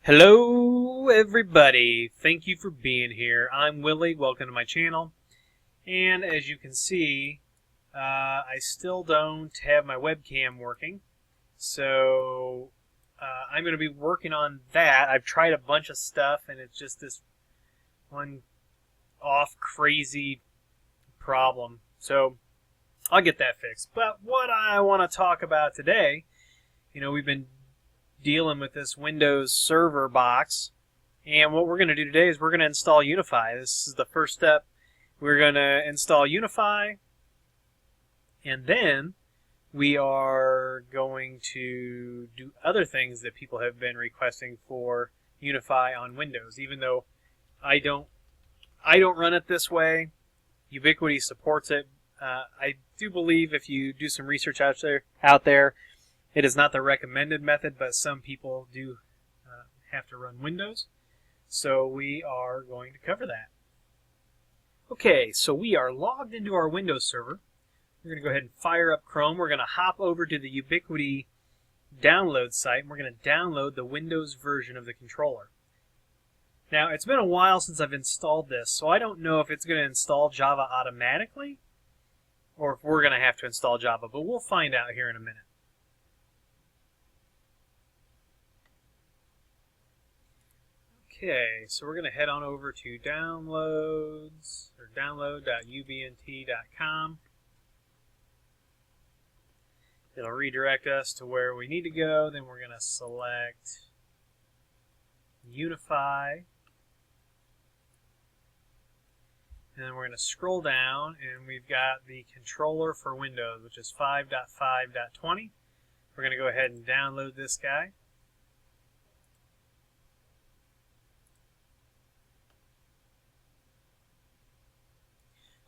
Hello everybody, thank you for being here. I'm Willie, welcome to my channel. And as you can see, I still don't have my webcam working. So I'm going to be working on that. I've tried a bunch of stuff and it's just this one off crazy problem. So I'll get that fixed. But what I want to talk about today, we've been dealing with this Windows Server box, and what we're going to do today is we're going to install UniFi. This is the first step. We're going to install UniFi, and then we are going to do other things that people have been requesting for UniFi on Windows. Even though I don't run it this way, Ubiquiti supports it. I do believe if you do some research out there, it is not the recommended method, but some people do have to run Windows. So we are going to cover that. Okay, so we are logged into our Windows server. We're going to go ahead and fire up Chrome. We're going to hop over to the Ubiquiti download site, and we're going to download the Windows version of the controller. Now, it's been a while since I've installed this, so I don't know if it's going to install Java automatically or if we're going to have to install Java, but we'll find out here in a minute. Okay, so we're going to head on over to downloads, or download.ubnt.com. It'll redirect us to where we need to go. Then we're going to select UniFi. And then we're going to scroll down, and we've got the controller for Windows, which is 5.5.20. We're going to go ahead and download this guy.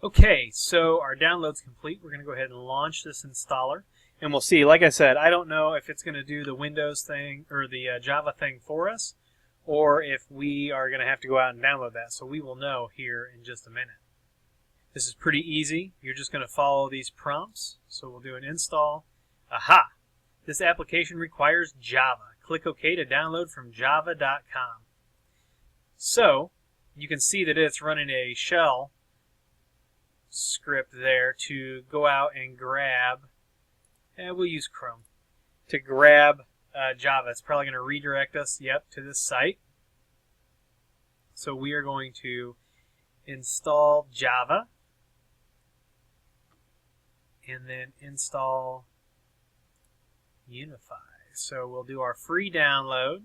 Okay, so our download's complete. We're going to go ahead and launch this installer. And we'll see, like I said, I don't know if it's going to do the Windows thing or the Java thing for us, or if we are going to have to go out and download that. So we will know here in just a minute. This is pretty easy. You're just going to follow these prompts. So we'll do an install. Aha! This application requires Java. Click OK to download from java.com. So you can see that it's running a shell script there to go out and grab, and we'll use Chrome, to grab Java. It's probably going to redirect us, to this site. So we are going to install Java, and then install UniFi. So we'll do our free download.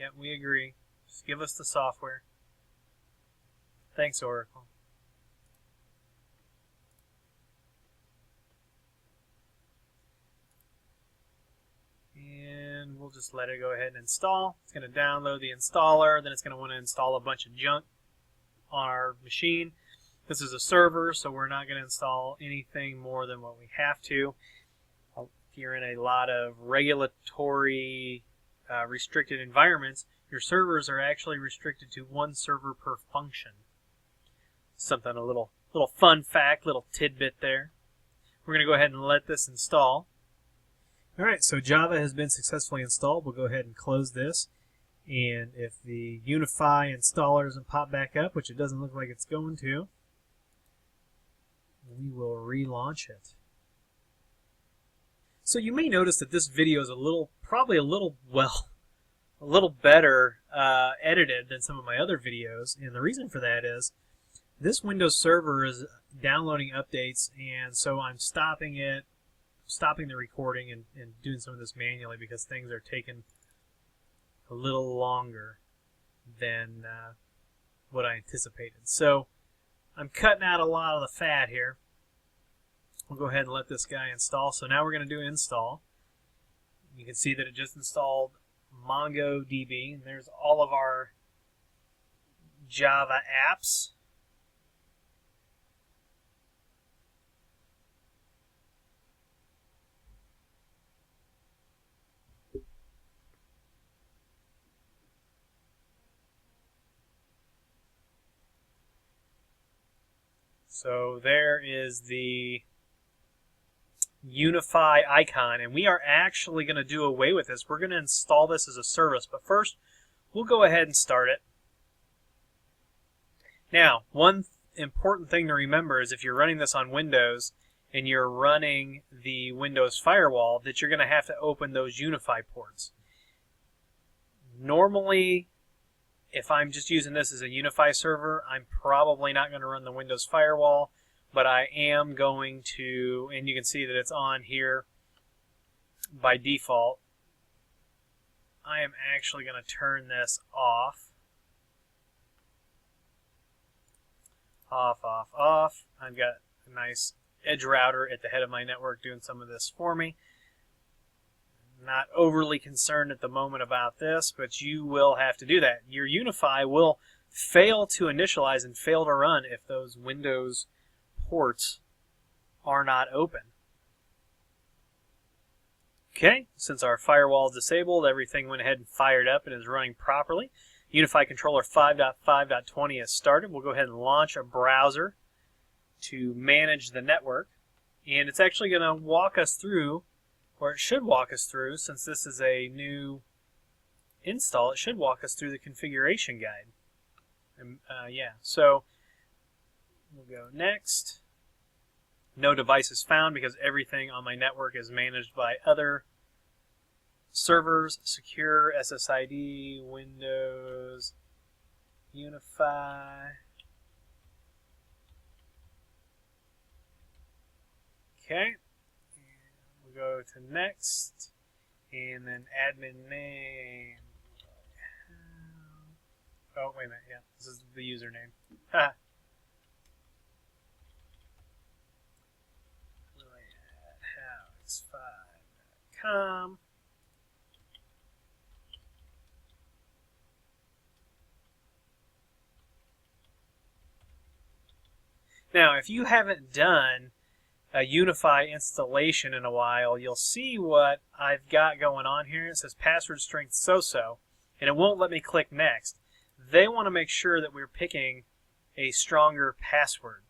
Yep, we agree. Just give us the software. Thanks, Oracle. And we'll just let it go ahead and install. It's going to download the installer, then it's going to want to install a bunch of junk on our machine. This is a server, so we're not going to install anything more than what we have to. If you're in a lot of regulatory restricted environments, your servers are actually restricted to one server per function. Something, a little fun fact, little tidbit there. We're going to go ahead and let this install. Alright, so Java has been successfully installed. We'll go ahead and close this. And if the UniFi installer doesn't pop back up, which it doesn't look like it's going to, we will relaunch it. So you may notice that this video is probably a little better edited than some of my other videos. And the reason for that is this Windows server is downloading updates, and so I'm stopping the recording and doing some of this manually because things are taking a little longer than what I anticipated. So I'm cutting out a lot of the fat here. We'll go ahead and let this guy install. So now we're going to do install. You can see that it just installed MongoDB, and there's all of our Java apps. So there is the UniFi icon, and we are actually going to do away with this. We're going to install this as a service, but first we'll go ahead and start it. Now, one important thing to remember is if you're running this on Windows and you're running the Windows Firewall, that you're going to have to open those UniFi ports. Normally, if I'm just using this as a UniFi server, I'm probably not going to run the Windows Firewall, but I am going to, and you can see that it's on here by default. I am actually going to turn this off. Off. I've got a nice edge router at the head of my network doing some of this for me. Not overly concerned at the moment about this, but you will have to do that. Your UniFi will fail to initialize and fail to run if those Windows ports are not open. Okay, since our firewall is disabled, everything went ahead and fired up and is running properly. UniFi controller 5.5.20 has started. We'll go ahead and launch a browser to manage the network. And it's actually going to walk us through, or it should walk us through, since this is a new install, it should walk us through the configuration guide. So we'll go next. No devices found because everything on my network is managed by other servers. Secure, SSID, Windows, UniFi. Okay. We'll go to next. And then admin name. Oh, wait a minute. Yeah, this is the username. Howx5.com. Now, if you haven't done a UniFi installation in a while, you'll see what I've got going on here. It says password strength so-so, and it won't let me click next. They want to make sure that we're picking a stronger password.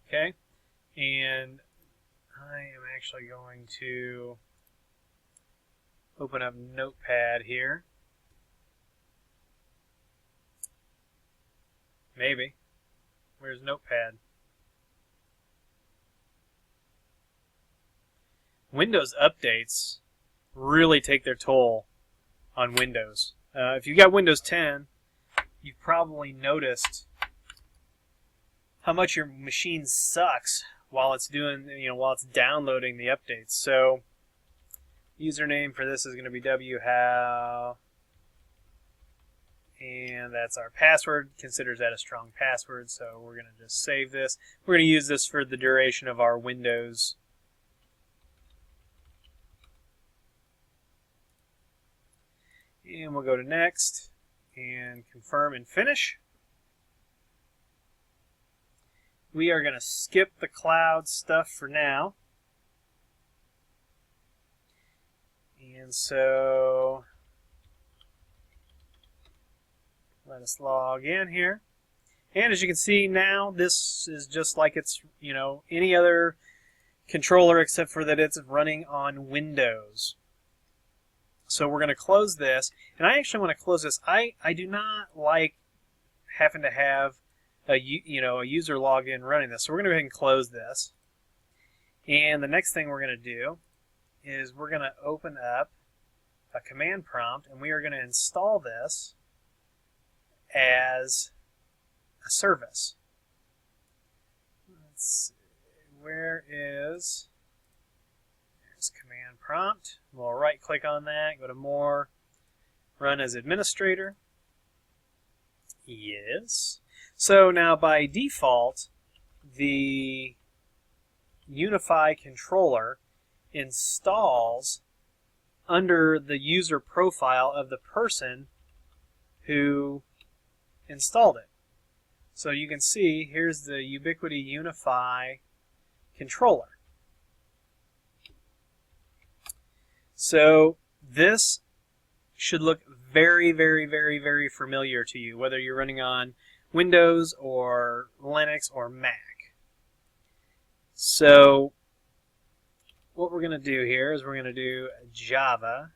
Okay, and I am actually going to open up Notepad here. Maybe. Where's Notepad? Windows updates really take their toll on Windows. If you've got Windows 10, you've probably noticed how much your machine sucks while it's doing, while it's downloading the updates. So, username for this is going to be whow, and that's our password. Considers that a strong password, so we're going to just save this. We're going to use this for the duration of our Windows. And we'll go to next and confirm and finish. We are going to skip the cloud stuff for now. And so let us log in here. And as you can see now, this is just like it's, any other controller except for that it's running on Windows. So we're going to close this. And I actually want to close this. I do not like having to have a user logged in running this. So we're going to go ahead and close this. And the next thing we're going to do is we're going to open up a command prompt, and we are going to install this as a service. Let's see, where is, there's command prompt. We'll right click on that, go to more, run as administrator. Yes. So now by default, the UniFi controller installs under the user profile of the person who installed it. So you can see here's the Ubiquiti UniFi controller. So this should look very, very, very, very familiar to you, whether you're running on Windows or Linux or Mac. So what we're going to do here is we're going to do Java,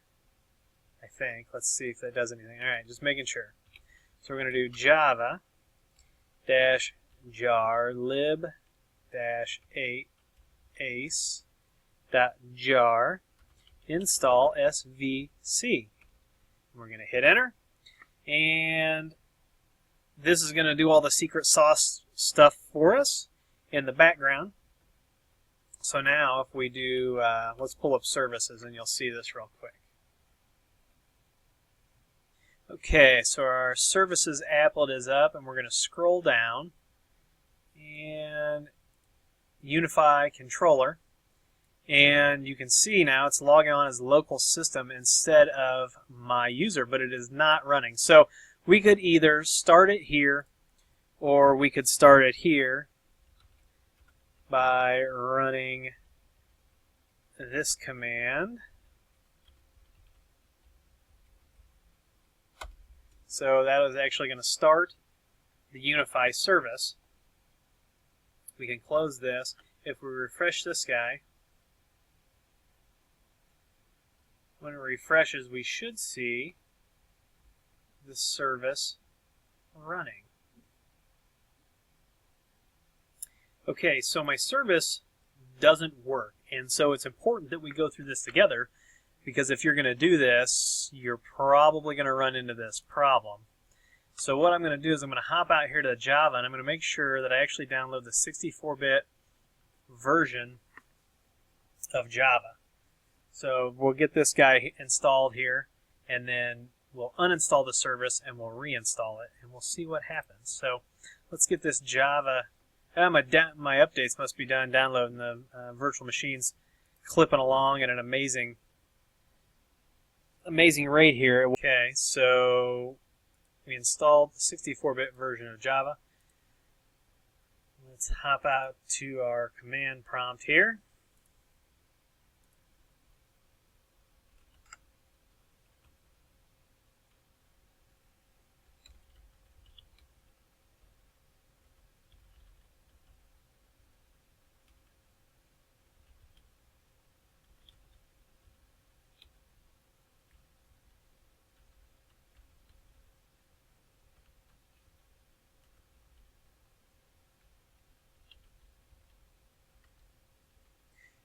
I think. Let's see if that does anything. All right, just making sure. So we're going to do Java -jar lib-8ace.jar install svc. We're going to hit enter, and this is going to do all the secret sauce stuff for us in the background. So now if we do, let's pull up services and you'll see this real quick. Okay, so our services applet is up, and we're going to scroll down, and UniFi controller, and you can see now it's logging on as local system instead of my user, but it is not running. So we could either start it here, or we could start it here by running this command. So that is actually going to start the UniFi service. We can close this. If we refresh this guy, when it refreshes, we should see the service running. Okay, so my service doesn't work, and so it's important that we go through this together, because if you're going to do this, you're probably going to run into this problem. So what I'm going to do is I'm going to hop out here to Java, and I'm going to make sure that I actually download the 64-bit version of Java. So we'll get this guy installed here, and then we'll uninstall the service, and we'll reinstall it, and we'll see what happens. So let's get this Java. My updates must be done downloading the virtual machines, clipping along at an amazing rate here. Okay, so we installed the 64-bit version of Java. Let's hop out to our command prompt here.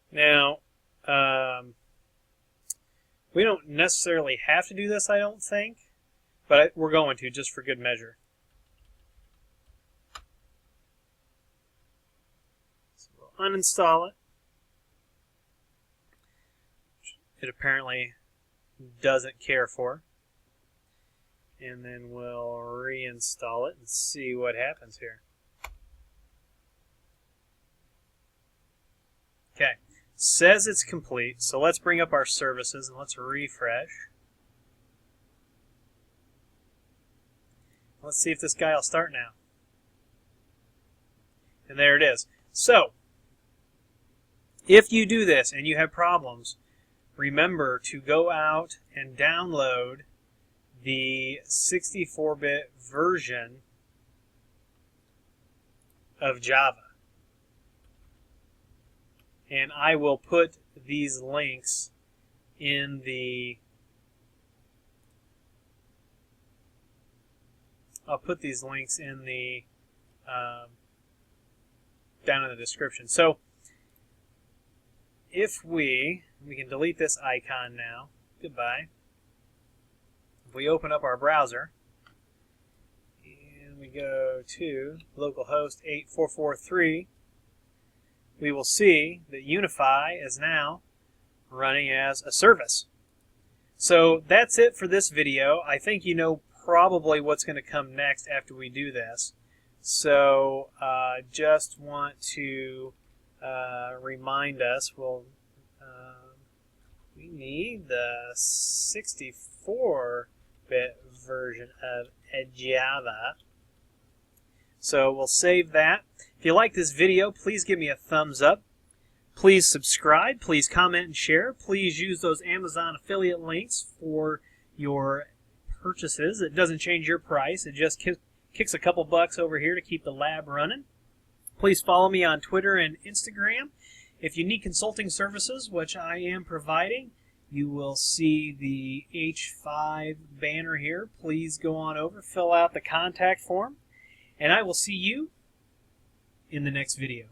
Now, we don't necessarily have to do this, I don't think, but we're going to, just for good measure. So we'll uninstall it. It apparently doesn't care for. And then we'll reinstall it and see what happens here. Okay. Says it's complete, so let's bring up our services and let's refresh. Let's see if this guy will start now. And there it is. So, if you do this and you have problems, remember to go out and download the 64-bit version of Java. And I will put these links in the down in the description. So if we can delete this icon now. Goodbye. If we open up our browser and we go to localhost 8443, we will see that UniFi is now running as a service. So that's it for this video. I think you know probably what's going to come next after we do this. So just want to remind us, we need the 64-bit version of Java. So we'll save that. If you like this video, please give me a thumbs up. Please subscribe, please comment and share. Please use those Amazon affiliate links for your purchases. It doesn't change your price. It just kicks a couple bucks over here to keep the lab running. Please follow me on Twitter and Instagram. If you need consulting services, which I am providing, you will see the H5 banner here. Please go on over, fill out the contact form, and I will see you in the next video.